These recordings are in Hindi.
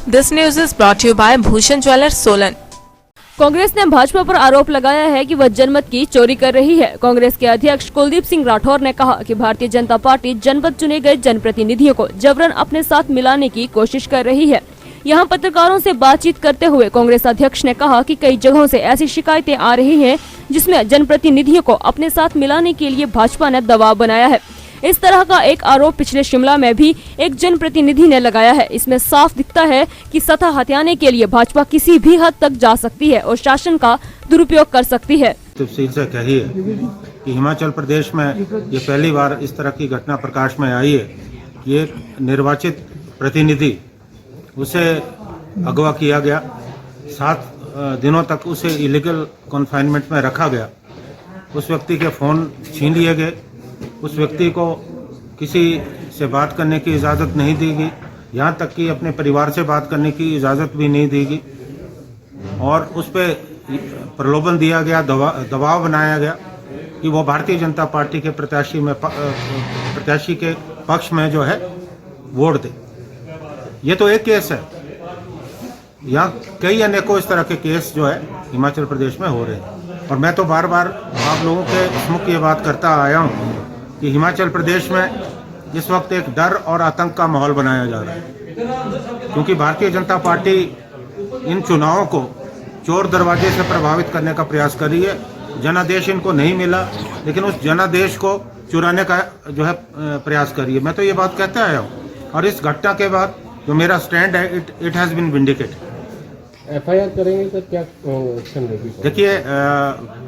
This news is brought to you by Bhushan Jewellers, Solan. Congress ने भाजपा पर आरोप लगाया है कि वह जनमत की चोरी कर रही है। कांग्रेस के अध्यक्ष कुलदीप सिंह राठौर ने कहा कि भारतीय जनता पार्टी जनपद चुने गए जनप्रतिनिधियों को जबरन अपने साथ मिलाने की कोशिश कर रही है। यहां पत्रकारों से बातचीत करते हुए कांग्रेस अध्यक्ष ने कहा कि कई जगहों से ऐसी शिकायतें आ रही हैं जिसमें जनप्रतिनिधियों को अपने साथ मिलाने के लिए भाजपा ने दबाव बनाया है। इस तरह का एक आरोप पिछले शिमला में भी एक जनप्रतिनिधि ने लगाया है। इसमें साफ दिखता है कि सत्ता हथियाने के लिए भाजपा किसी भी हद तक जा सकती है और शासन का दुरुपयोग कर सकती है। तफसील से कही है कि हिमाचल प्रदेश में ये पहली बार इस तरह की घटना प्रकाश में आई है कि एक निर्वाचित प्रतिनिधि उसे अगवा किया गया, 7 दिनों तक उसे इलीगल कन्फाइनमेंट में रखा गया, उस व्यक्ति के फ़ोन छीन लिए गए, उस व्यक्ति को किसी से बात करने की इजाज़त नहीं दी गई, यहाँ तक कि अपने परिवार से बात करने की इजाज़त भी नहीं दी गई और उस पर प्रलोभन दिया गया, दबाव बनाया गया कि वो भारतीय जनता पार्टी के प्रत्याशी के पक्ष में जो है वोट दे। ये तो एक केस है, यहाँ कई अनेकों इस तरह के केस जो है हिमाचल प्रदेश में हो रहे हैं और मैं तो बार बार आप लोगों के सम्मुख ये बात करता आया हूँ कि हिमाचल प्रदेश में इस वक्त एक डर और आतंक का माहौल बनाया जा रहा है क्योंकि भारतीय जनता पार्टी इन चुनावों को चोर दरवाजे से प्रभावित करने का प्रयास कर रही है। जनादेश इनको नहीं मिला लेकिन उस जनादेश को चुराने का जो है प्रयास कर रही है। मैं तो ये बात कहते आया हूँ और इस घटना के बाद जो मेरा स्टैंड है it has been vindicated. FIR करेंगे सर, क्या एक्शन रहेगी? देखिए,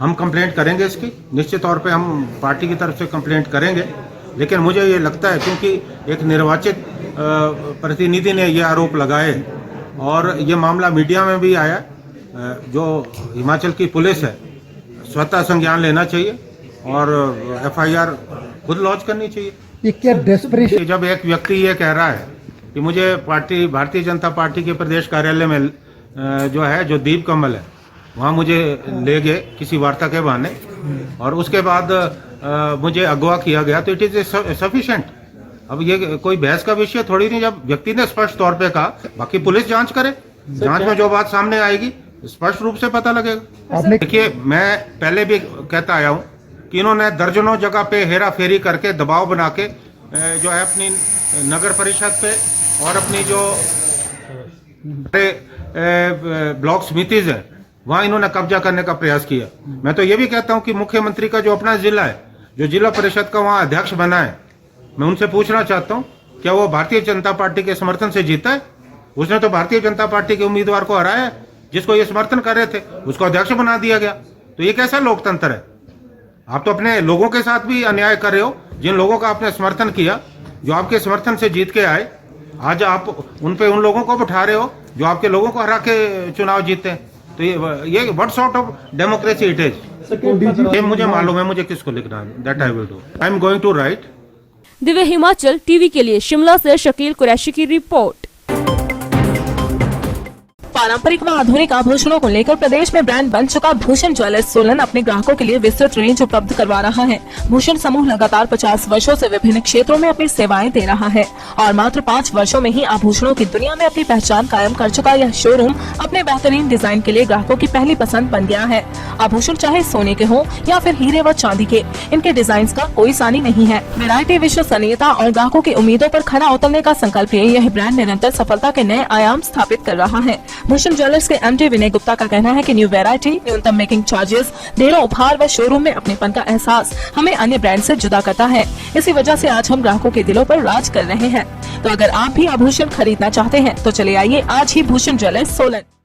हम कंप्लेंट करेंगे इसकी, निश्चित तौर पे हम पार्टी की तरफ से कंप्लेंट करेंगे, लेकिन मुझे ये लगता है क्योंकि एक निर्वाचित प्रतिनिधि ने ये आरोप लगाए और ये मामला मीडिया में भी आया, जो हिमाचल की पुलिस है स्वतः संज्ञान लेना चाहिए और एफआईआर खुद लॉन्च करनी चाहिए। ये क्या डेस्परेशन? जब एक व्यक्ति ये कह रहा है कि मुझे भारतीय जनता पार्टी के प्रदेश कार्यालय में जो दीप कमल है वहाँ मुझे ले गए किसी वार्ता के बहाने और उसके बाद मुझे अगवा किया गया, तो इट इज सफिशिएंट। अब ये कोई बहस का विषय थोड़ी नहीं, जब व्यक्ति ने स्पष्ट तौर पे कहा, बाकी पुलिस जांच करे, जांच में जो बात सामने आएगी स्पष्ट रूप से पता लगेगा। देखिए, मैं पहले भी कहता आया हूँ कि इन्होंने दर्जनों जगह पे हेरा फेरी करके दबाव बना के जो है अपनी नगर परिषद पे और अपनी जो ब्लॉक समितिज है वहाँ इन्होंने कब्जा करने का प्रयास किया। मैं तो ये भी कहता हूँ कि मुख्यमंत्री का जो अपना जिला है, जो जिला परिषद का वहाँ अध्यक्ष बना है, मैं उनसे पूछना चाहता हूँ क्या वो भारतीय जनता पार्टी के समर्थन से जीता है? उसने तो भारतीय जनता पार्टी के उम्मीदवार को हराया है, जिसको ये समर्थन कर रहे थे उसको अध्यक्ष बना दिया गया। तो ये कैसा लोकतंत्र है? आप तो अपने लोगों के साथ भी अन्याय कर रहे हो। जिन लोगों का आपने समर्थन किया, जो आपके समर्थन से जीत के आए, आज आप उन लोगों को बिठा रहे हो जो आपके लोगों को हरा के चुनाव जीते हैं। तो ये what sort of democracy it is? ये मुझे मालूम है मुझे किसको लिखना है, that I will do. I am going to write. Divya Himachal TV के लिए शिमला से शकील कुरैशी की रिपोर्ट। पारंपरिक व आधुनिक आभूषणों को लेकर प्रदेश में ब्रांड बन चुका भूषण ज्वेलर्स सोलन अपने ग्राहकों के लिए विस्तृत रेंज उपलब्ध करवा रहा है। भूषण समूह लगातार 50 वर्षों से विभिन्न क्षेत्रों में अपनी सेवाएं दे रहा है और मात्र 5 वर्षों में ही आभूषणों की दुनिया में अपनी पहचान कायम कर चुका यह शोरूम अपने बेहतरीन डिजाइन के लिए ग्राहकों की पहली पसंद बन गया है। आभूषण चाहे सोने के हो या फिर हीरे व चांदी के, इनके डिजाइन का कोई सानी नहीं है। वैरायटी, विश्वसनीयता और ग्राहकों की उम्मीदों पर खरा उतरने का संकल्प लिए यह ब्रांड निरंतर सफलता के नए आयाम स्थापित कर रहा है। भूषण ज्वेलर्स के एमडी विनय गुप्ता का कहना है कि न्यू वैरायटी, न्यूनतम मेकिंग चार्जेस, ढेरों उपहार व शोरूम में अपनेपन का एहसास हमें अन्य ब्रांड से जुदा करता है। इसी वजह से आज हम ग्राहकों के दिलों पर राज कर रहे हैं। तो अगर आप भी आभूषण खरीदना चाहते हैं तो चले आइए आज ही भूषण ज्वेलर्स सोलन।